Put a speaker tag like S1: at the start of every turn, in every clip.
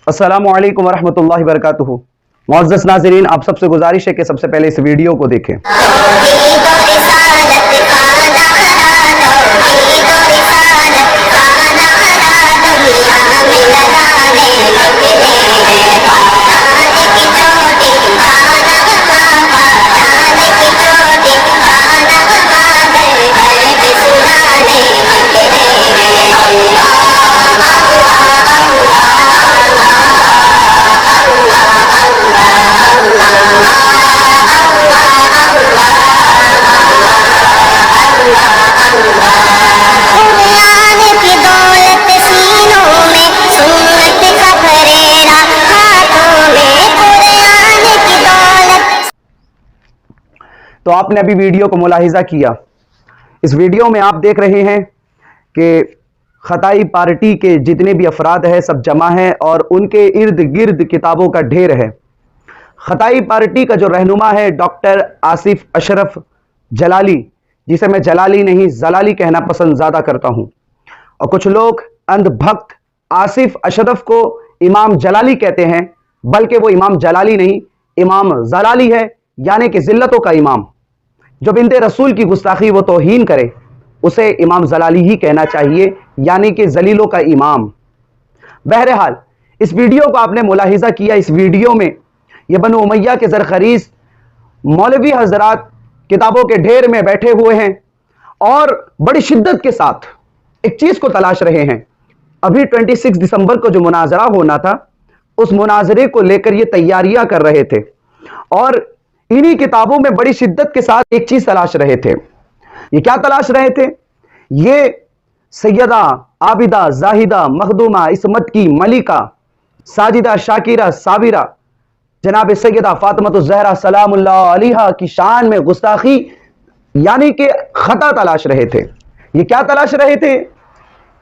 S1: अस्सलामु अलैकुम वरहमतुल्लाहि वबरकातुहू। मुअज़्ज़ज़ नाज़रीन, आप सबसे गुजारिश है कि सबसे पहले इस वीडियो को देखें। तो आपने अभी वीडियो को मुलाहिजा किया। इस वीडियो में आप देख रहे हैं कि खताई पार्टी के जितने भी अफराद हैं सब जमा हैं और उनके इर्द गिर्द किताबों का ढेर है। खताई पार्टी का जो रहनुमा है डॉक्टर आसिफ अशरफ जलाली, जिसे मैं जलाली नहीं जलाली कहना पसंद ज़्यादा करता हूँ, और कुछ लोग अंधभक्त आसिफ अशरफ को इमाम जलाली कहते हैं, बल्कि वो इमाम जलाली नहीं इमाम जलाली है, यानी कि जिल्लतों का इमाम। जो बिन्ते रसूल की गुस्ताखी वो तौहीन करे उसे इमाम जलाली ही कहना चाहिए, यानी कि जलीलों का इमाम। बहरहाल इस वीडियो को आपने मुलाहिजा किया। इस वीडियो में ये बनु उमैया के ज़रख़रीज़ मौलवी हजरात किताबों के ढेर में बैठे हुए हैं और बड़ी शिद्दत के साथ एक चीज़ को तलाश रहे हैं। अभी 26 दिसंबर को जो मुनाजरा होना था, उस मुनाजरे को लेकर ये तैयारियां कर रहे थे और इन्हीं किताबों में बड़ी शिद्दत के साथ एक चीज तलाश रहे थे। ये क्या तलाश रहे थे? ये सैयदा आबिदा जाहिदा मखदूमा इस्मत की मलिका साजिदा शाकिरा साबिरा जनाब सैयदा फातिमा ज़हरा सलामुल्लाह अलैहा की शान में गुस्ताखी यानी कि खता तलाश रहे थे। ये क्या तलाश रहे थे?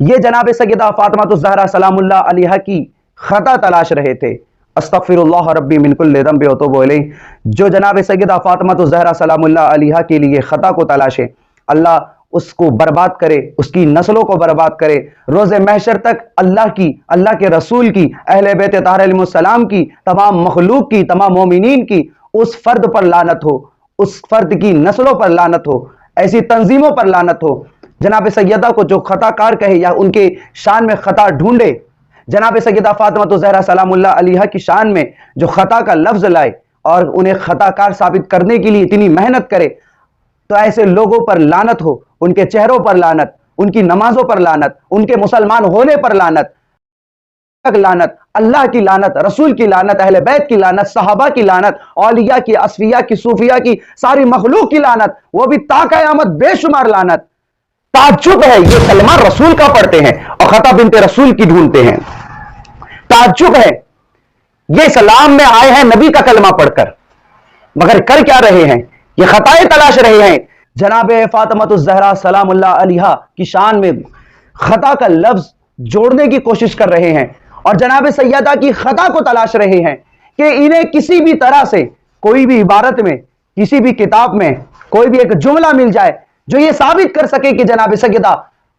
S1: ये जनाब सैयदा फातिमा ज़हरा सलामुल्लाह अलैहा की खता तलाश रहे थे। अस्तगफिरुल्लाह रब्बी मिन कुल्लि ज़ंबि व अतूबु इलैह। जो जनाब सैयदा फातिमा ज़हरा सलामुल्लाह अलैहा के लिए खता को तलाशे, अल्लाह उसको बर्बाद करे, उसकी नस्लों को बर्बाद करे। रोज़े महशर तक अल्लाह की, अल्लाह के रसूल की, अहले बैत ताहर अलैहिस्सलाम की, तमाम मखलूक की, तमाम मोमिनीन की उस फर्द पर लानत हो, उस फर्द की नस्लों पर लानत हो, ऐसी तंजीमों पर लानत हो जनाब सैयदा को जो खताकार कहे या उनके शान में खता ढूंढे। जनाब सैयदा फातिमा ज़हरा सलामुल्लाह अलैहा की शान में जो खता का लफ्ज़ लाए और उन्हें खताकार साबित करने के लिए इतनी मेहनत करे, तो ऐसे लोगों पर लानत हो, उनके चेहरों पर लानत, उनकी नमाजों पर लानत, उनके मुसलमान होने पर लानत, लानत, अल्लाह की लानत, रसूल की लानत, अहले बैत की लानत, सहाबा की लानत, औलिया की, असफिया की, सूफिया की, सारी मखलूक की लानत, वो भी ता क़यामत बेशुमार लानत। ताज्जुब है, ये कलमा रसूल का पढ़ते हैं और खता बिन्ते रसूल की ढूंढते हैं। ताज्जुब है, ये इस्लाम में आए हैं नबी का कलमा पढ़कर, मगर कर क्या रहे हैं? ये खताएं तलाश रहे हैं। जनाब फातिमा ज़हरा सलामुल्लाह अलैहा की शान में खता का लफ्ज जोड़ने की कोशिश कर रहे हैं और जनाब सैयदा की खता को तलाश रहे हैं कि इन्हें किसी भी तरह से कोई भी इबारत में, किसी भी किताब में कोई भी एक जुमला मिल जाए जो ये साबित कर सके कि जनाब सैयदा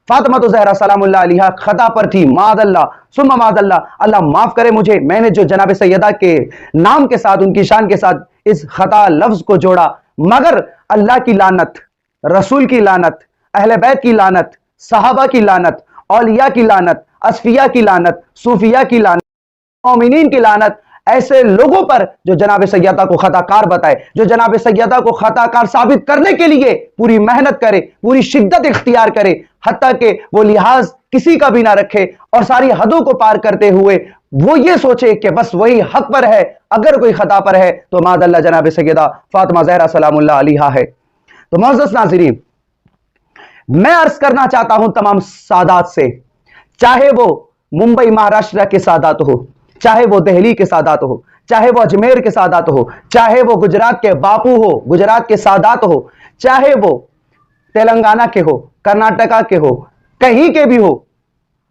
S1: फातिमा ज़हरा सलामुल्लाह अलैहा खता पर थी। मादल्ला सुम्मा मादल्ला, अल्लाह माफ करे मुझे, मैंने जो जनाब सैयदा के नाम के साथ, उनकी शान के साथ इस खता लफ्ज को जोड़ा, मगर अल्लाह की लानत, रसूल की लानत, अहले बैत की लानत, सहाबा की लानत, औलिया की लानत, असफिया की लानत, सूफिया की लानत, मोमिनीन की लानत, ऐसे लोगों पर जो जनाब सैयदा को खताकार बताए, जो जनाब सैयदा को खताकार साबित करने के लिए पूरी मेहनत करे, पूरी शिद्दत इख्तियार करे, हत्ता कि वो लिहाज किसी का भी ना रखे और सारी हदों को पार करते हुए वो ये सोचे कि बस वही हक पर है, अगर कोई खता पर है तो मादल्ला जनाब सैयदा फातिमा ज़हरा सलामुल्लाह अलैहा है। तो मुअज़्ज़ज़ नाज़रीन, मैं अर्ज करना चाहता हूं तमाम सादात से, चाहे वो मुंबई महाराष्ट्र के सादात हो, चाहे वो दिल्ली के सादात हो, चाहे वो अजमेर के सादात हो, चाहे वो गुजरात के बापू हो, गुजरात के सादात हो, चाहे वो तेलंगाना के हो, कर्नाटका के हो, कहीं के भी हो,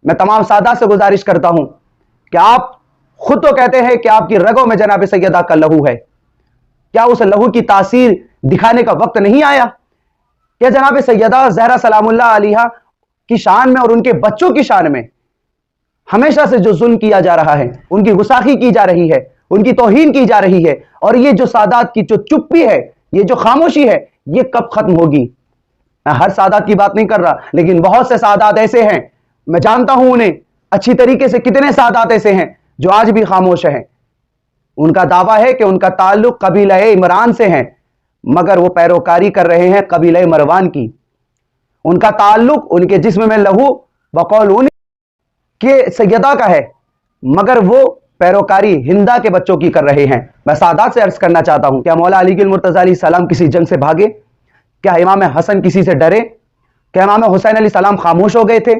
S1: मैं तमाम सादात से गुजारिश करता हूं कि आप खुद तो कहते हैं कि आपकी रगों में जनाब सैयदा का लहू है, क्या उस लहू की तासीर दिखाने का वक्त नहीं आया? क्या जनाब सैयदा ज़हरा सलामुल्लाह अलैहा की शान में और उनके बच्चों की शान में हमेशा से जो जुल्म किया जा रहा है, उनकी गुस्ताखी की जा रही है, उनकी तौहीन की जा रही है, और ये जो सादात की जो चुप्पी है, ये जो खामोशी है, ये कब खत्म होगी? मैं हर सादात की बात नहीं कर रहा, लेकिन बहुत से सादात ऐसे हैं, मैं जानता हूं उन्हें अच्छी तरीके से। कितने सादात ऐसे हैं जो आज भी खामोश हैं। उनका दावा है कि उनका ताल्लुक कबीला इमरान से है, मगर वो पैरोकारी कर रहे हैं कबीला मरवान की। उनका ताल्लुक उनके जिस्म में लहू बकौल उनके सैयदा का है, मगर वो पैरोकारी हिंदा के बच्चों की कर रहे हैं। मैं सादात से अर्ज करना चाहता हूं, क्या मौला अली मुर्तज़ा अलैहि सलाम किसी जंग से भागे? क्या इमाम हसन किसी से डरे? क्या इमाम हुसैन अलैहि सलाम खामोश हो गए थे?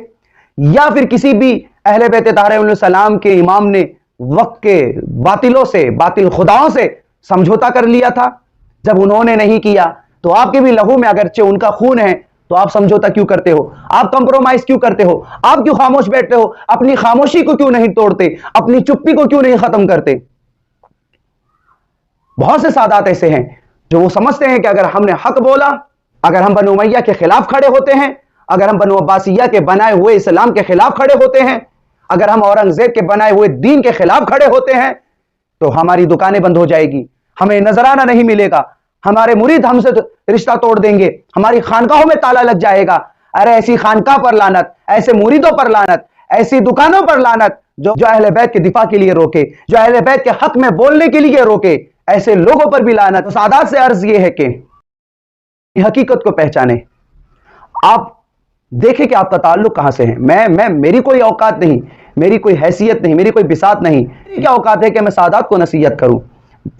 S1: या फिर किसी भी अहले बैत ताहरा सलाम के इमाम ने वक्त के बातिलों से, बातिल खुदाओं से समझौता कर लिया था? जब उन्होंने नहीं किया तो आपके भी लहू में अगरचे उनका खून है, तो आप समझौता क्यों करते हो? आप कंप्रोमाइज क्यों करते हो? आप क्यों खामोश बैठते हो? अपनी खामोशी को क्यों नहीं तोड़ते? अपनी चुप्पी को क्यों नहीं खत्म करते? बहुत से सादात ऐसे हैं जो वो समझते हैं कि अगर हमने हक बोला, अगर हम बनु उमैया के खिलाफ खड़े होते हैं, अगर हम बनु अब्बासिया के बनाए हुए इस्लाम के खिलाफ खड़े होते हैं, अगर हम औरंगजेब के बनाए हुए दीन के खिलाफ खड़े होते हैं, तो हमारी दुकानें बंद हो जाएगी, हमें नजराना नहीं मिलेगा, हमारे मुरीद हमसे रिश्ता तोड़ देंगे, हमारी खानकाहों में ताला लग जाएगा। अरे ऐसी खानकाह पर लानत, ऐसे मुरीदों पर लानत, ऐसी दुकानों पर लानत जो अहले बैत के दिफा के लिए रोके, जो अहले बैत के हक में बोलने के लिए रोके, ऐसे लोगों पर भी लानत। तो सादात से अर्ज ये है कि हकीकत को पहचाने, आप देखें कि आपका ताल्लुक कहां से है। मैं मेरी कोई औकात नहीं, मेरी कोई हैसियत नहीं, मेरी कोई बिसात नहीं, क्या औकात है कि मैं सादात को नसीहत करूं?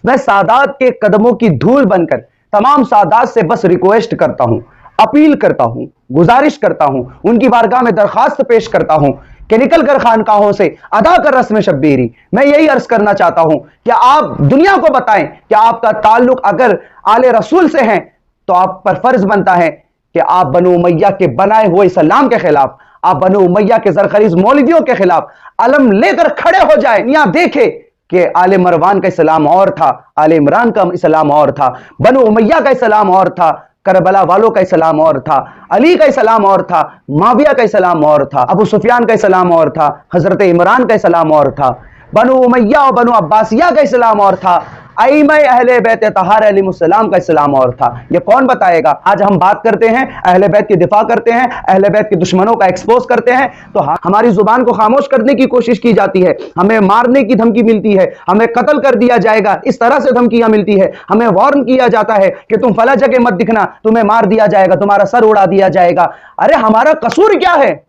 S1: मैं सादात के कदमों की धूल बनकर तमाम सादात से बस रिक्वेस्ट करता हूं, अपील करता हूं, गुजारिश करता हूं, उनकी बारगाह में दरखास्त पेश करता हूं कि निकल कर खानकाहों से अदा कर रस्म शब्बीरी। मैं यही अर्ज करना चाहता हूं कि आप दुनिया को बताएं कि आपका ताल्लुक अगर आले रसूल से है, तो आप पर फर्ज बनता है कि आप बनु उमैया के बनाए हुए इस्लाम के खिलाफ, आप बनु उमैया के जरखरीज मौलवियों के खिलाफ अलम लेकर खड़े हो जाए। यहाँ देखे कि आले मरवान का इस्लाम और था, आले इमरान का इस्लाम और था, बनु उमैया का इस्लाम और था, करबला वालों का इस्लाम और था, अली का इस्लाम और था, माविया का इस्लाम और था, अबू सुफियान का इस्लाम और था, हजरत इमरान का इस्लाम और था, बनु उमैया और बनु अब्बासिया का इस्लाम और था, आइमा अहले बैत तहारा अलैहिस्सलाम का इस्लाम और था। ये कौन बताएगा? आज हम बात करते हैं, अहले बैत की दिफा करते हैं, अहले बैत के दुश्मनों का एक्सपोज करते हैं, तो हमारी जुबान को खामोश करने की कोशिश की जाती है, हमें मारने की धमकी मिलती है, हमें कत्ल कर दिया जाएगा, इस तरह से धमकियां मिलती है, हमें वार्न किया जाता है कि तुम फला जगह मत दिखना, तुम्हें मार दिया जाएगा, तुम्हारा सर उड़ा दिया जाएगा। अरे हमारा कसूर क्या है?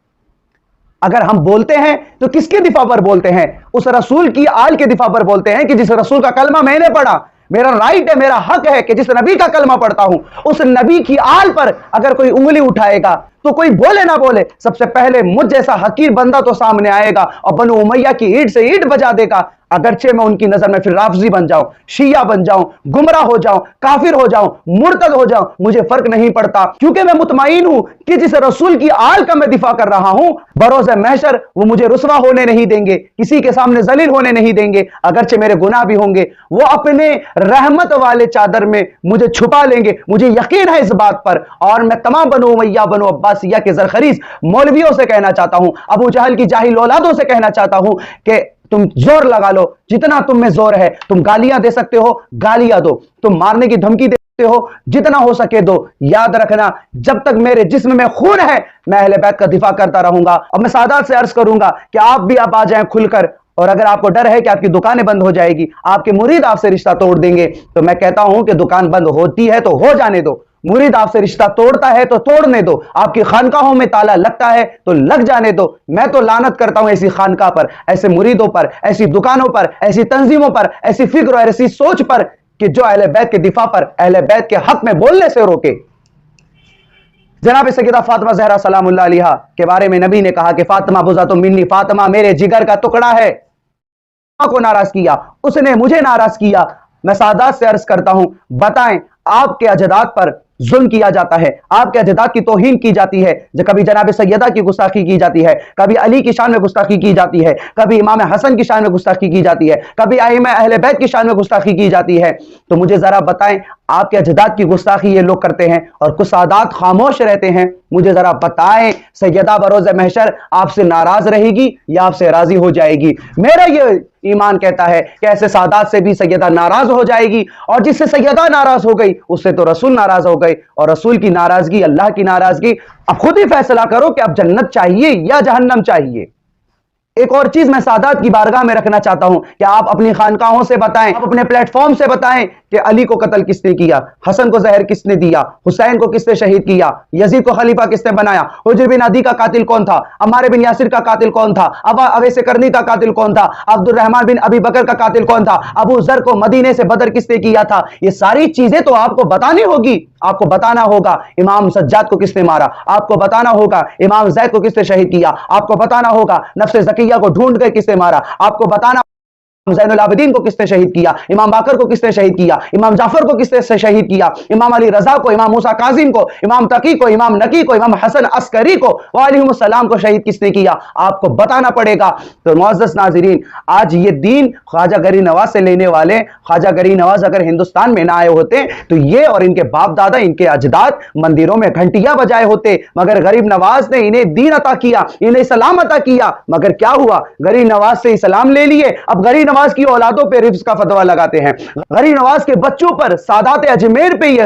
S1: अगर हम बोलते हैं तो किसके दिफा पर बोलते हैं? उस रसूल की आल के दिफा पर बोलते हैं कि जिस रसूल का कलमा मैंने पढ़ा, मेरा राइट है, मेरा हक है कि जिस नबी का कलमा पढ़ता हूं, उस नबी की आल पर अगर कोई उंगली उठाएगा तो कोई बोले ना बोले, सबसे पहले मुझ जैसा हकीर बंदा तो सामने आएगा और बनु उमैया की ईंट से ईंट बजा देगा। अगरचे मैं उनकी नजर में फिर राफजी बन जाऊं, शिया बन जाऊं, गुमराह हो जाऊं, काफिर हो जाऊं, मुर्तद हो जाऊं, मुझे फर्क नहीं पड़ता, क्योंकि मैं मुतमईन हूं कि जिस रसूल की आल का मैं दिफा कर रहा हूं, बरोज़ महशर वो मुझे रुसवा होने नहीं देंगे, किसी के सामने जलील होने नहीं देंगे। अगरचे मेरे गुनाह भी होंगे, वो अपने रहमत वाले चादर में मुझे छुपा लेंगे, मुझे यकीन है इस बात पर। और मैं तमाम बनु उमैया, बनु अब्बासिया के जरखरीज मौलवियों से कहना चाहता हूं, अबू जहल की जाहिल औलादों से कहना चाहता हूं कि तुम जोर लगा लो, जितना तुम में जोर है। तुम गालियां दे सकते हो, गालियां दो, तुम मारने की धमकी दे सकते हो, जितना हो सके दो। याद रखना, जब तक मेरे जिस्म में खून है, मैं अहले बैत का दिफा करता रहूंगा। और मैं सादात से अर्ज करूंगा कि आप भी आप आ जाएं खुलकर, और अगर आपको डर है कि आपकी दुकानें बंद हो जाएगी, आपके मुरीद आपसे रिश्ता तोड़ देंगे, तो मैं कहता हूं कि दुकान बंद होती है तो हो जाने दो, मुरीद आपसे रिश्ता तोड़ता है तो तोड़ने दो, आपकी खानकाहों में ताला लगता है तो लग जाने दो। मैं तो लानत करता हूं ऐसी खानकाह पर, ऐसे मुरीदों पर, ऐसी दुकानों पर, ऐसी तंजीमों पर, ऐसी फिक्र और ऐसी सोच पर कि जो अहले बैत के दिफा पर, अहले बैत के हक में बोलने से रोके। जनाब सैयदा फातिमा ज़हरा सलामुल्लाह अलैहा के बारे में नबी ने कहा कि फातिमा बुज़ातु मिन्नी, फातिमा मेरे जिगर का टुकड़ा है। को नाराज किया, उसने मुझे नाराज किया। मैं सादात से अर्ज करता हूं, बताएं आपके अजदाद पर जुल्म किया जाता है, आपके अजदाद की तौहीन की जाती है, जो कभी जनाब सैयदा की गुस्ताखी की जाती है, कभी अली की शान में गुस्ताखी की जाती है, कभी इमाम हसन की शान में गुस्ताखी की जाती है, कभी आइमा अहले बैत की शान में गुस्ताखी की जाती है। तो मुझे जरा बताएं آپ کے اجداد کی گستاخی یہ لوگ کرتے ہیں اور کچھ سادات خاموش رہتے ہیں. مجھے ذرا بتائیں سیدہ بروز محشر آپ سے ناراض رہے گی یا آپ سے راضی ہو جائے گی؟ میرا یہ ایمان کہتا ہے کہ ایسے سادات سے بھی سیدہ ناراض ہو جائے گی، اور جس سے سیدہ ناراض ہو گئی اس سے تو رسول ناراض ہو گئے، اور رسول کی ناراضگی اللہ کی ناراضگی. اب خود ہی فیصلہ کرو کہ اب جنت چاہیے یا جہنم چاہیے. ایک اور چیز میں سادات کی بارگاہ میں رکھنا چاہتا ہوں کہ آپ اپنی خانقاہوں سے بتائیں، آپ اپنے پلیٹ فارم سے بتائیں کہ علی کو قتل کس نے کیا، حسن کو زہر کس نے دیا، حسین کو کس نے شہید کیا، یزید کو خلیفہ کس نے بنایا، حجر بن عدی کا قاتل کون تھا، عمار بن یاسر کا قاتل کون تھا، اویس کرنی کا قاتل کون تھا، عبد الرحمن بن ابی بکر کا قاتل کون تھا، ابو ذر کو مدینے سے بدر کس نے کیا تھا. یہ ساری چیزیں تو آپ کو بتانی ہوگی. آپ کو بتانا ہوگا امام سجاد کو کس نے مارا، آپ کو بتانا ہوگا امام زید کو کس نے شہید کیا، آپ کو بتانا ہوگا نفس زکیہ کو ڈھونڈ کر کس نے مارا، آپ کو بتانا زین العابدین کو کس نے شہید کیا، امام باقر کو کس نے شہید کیا، امام جعفر کو کس نے شہید کیا، امام علی رضا کو، امام موسیٰ کاظم کو، امام تقی کو، امام نقی کو، امام حسن عسکری کو وعلیہم السلام کو شہید کس نے کیا، آپ کو بتانا پڑے گا. تو معزز ناظرین، آج یہ دین خواجہ غریب نواز سے لینے والے، خواجہ غریب نواز اگر ہندوستان میں نہ آئے ہوتے تو یہ اور ان کے باپ دادا، ان کے اجداد مندروں میں گھنٹیاں بجائے ہوتے. مگر غریب نواز نے انہیں دین عطا کیا، انہیں اسلام عطا کیا. مگر کیا ہوا؟ غریب نواز سے اسلام لے لیے، اب غریب نواز کی اولادوں پہ رفض کا فتویٰ لگاتے ہیں، غریب نواز کے بچوں پر سادات اجمیر پہ یہ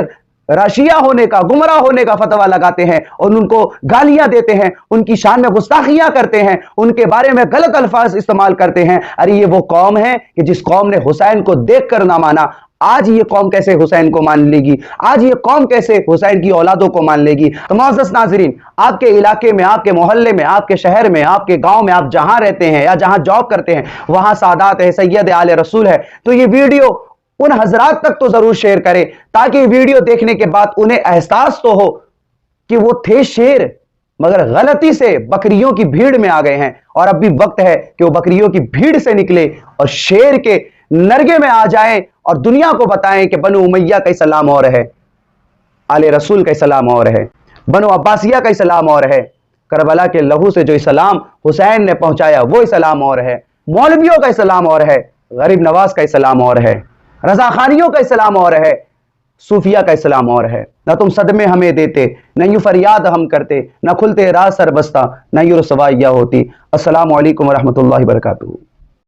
S1: راشیہ ہونے کا، گمراہ ہونے کا فتویٰ لگاتے ہیں اور ان کو گالیاں دیتے ہیں، ان کی شان میں گستاخیاں کرتے ہیں، ان کے بارے میں غلط الفاظ استعمال کرتے ہیں. ارے یہ وہ قوم ہے کہ جس قوم نے حسین کو دیکھ کر نہ مانا، آج یہ قوم کیسے حسین کو مان لے گی؟ آج یہ قوم کیسے حسین کی اولادوں کو مان لے گی؟ تو معزز ناظرین، آپ کے علاقے میں، آپ کے محلے میں، آپ کے شہر میں، آپ کے گاؤں میں، آپ جہاں رہتے ہیں یا جہاں جاب کرتے ہیں وہاں سادات ہے، سید آل رسول ہے، تو یہ ویڈیو ان حضرات تک تو ضرور شیئر کریں تاکہ یہ ویڈیو دیکھنے کے بعد انہیں احساس تو ہو کہ وہ تھے شیر مگر غلطی سے بکریوں کی بھیڑ میں آ گئے ہیں، اور اب بھی وقت ہے کہ وہ بکریوں کی بھیڑ سے نکلے اور شیر کے نرگے میں آ جائیں اور دنیا کو بتائیں کہ بنو امیہ کا اسلام اور ہے، آل رسول کا اسلام اور ہے، بنو عباسیہ کا اسلام اور ہے، کربلا کے لہو سے جو اسلام حسین نے پہنچایا وہ اسلام اور ہے، مولویوں کا اسلام اور ہے، غریب نواز کا اسلام اور ہے، رضا خانیوں کا اسلام اور ہے، صوفیہ کا اسلام اور ہے. نہ تم صدمے ہمیں دیتے، نہ یوں فریاد ہم کرتے، نہ کھلتے راہ سر بستہ، نہ یوں رسوائیاں ہوتی. السلام علیکم ورحمۃ اللہ وبرکاتہ.